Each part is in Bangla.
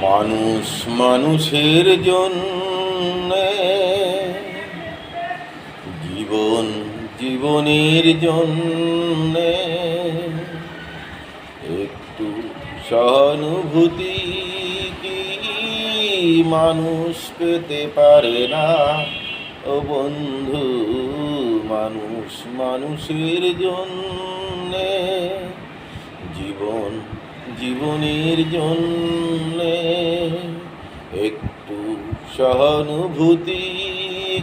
মানুষ মানুষের জন্যে, জীবন জীবনের জন্যে একটু সহানুভূতি কি মানুষ পেতে পারে না? ও বন্ধু, মানুষ মানুষের জন্যে, জীবন জীবনের জন্যে একটু সহানুভূতি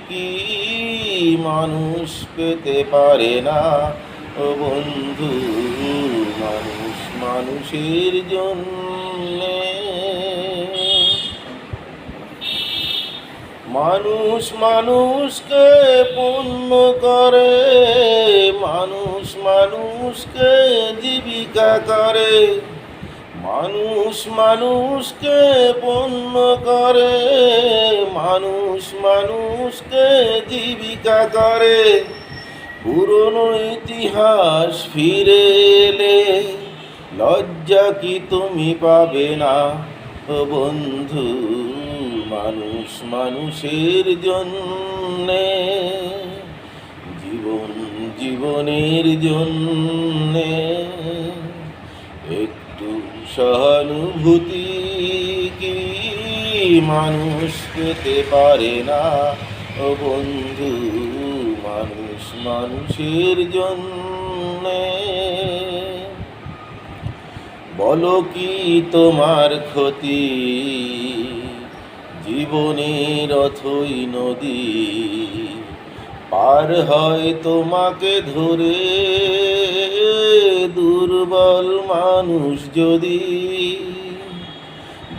কি মানুষ পেতে পারে না? ও বন্ধু, মানুষ মানুষের জন্যে। মানুষ মানুষকে পূর্ণ করে, মানুষ মানুষকে জীবিকা করে, মানুষ মানুষকে পূর্ণ করে, মানুষ মানুষকে জীবিকা করে। পুরনো ইতিহাস ফিরে এলে লজ্জা কি তুমি পাবে না? ও বন্ধু, মানুষ মানুষের জন্যে, জীবন জীবনের জন্যে একটু সহানুভূতি কি মানুষ পেতে পারে না? ও বন্ধু, মানুষ মানুষের জন্যে। বলো কি তোমার ক্ষতি, জীবনের অথই নদী পার হয় তোমাকে ধরে দুর্বল মানুষ যদি?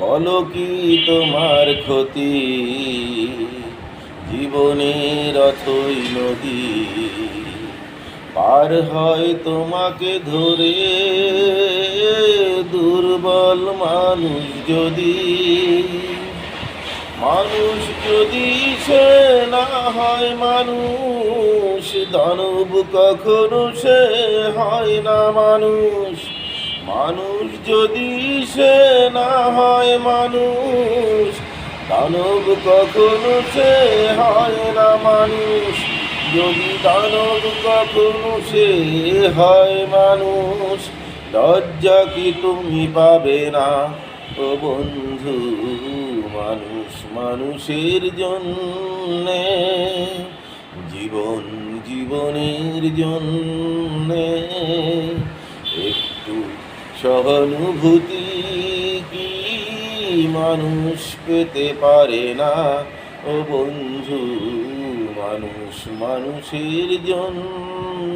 বলো কি তোমার ক্ষতি, জীবনের অথই নদী পার হয় তোমাকে ধরে দুর্বল মানুষ যদি? মানুষ যদি সে না হয় মানুষ, দানব কখনো সে হয় না মানুষ। মানুষ যদি সে না হয় মানুষ, দানব কখনো সে হয় না মানুষ। যদি দানব কখনো সে হয় মানুষ, লজ্জা কি তুমি পাবে না? ও বন্ধু, মানুষ মানুষের জন্যে, জীবন জীবনের জন্যে একটু সহানুভূতি কি মানুষ পেতে পারে না? ও বন্ধু, মানুষ মানুষের জন্য।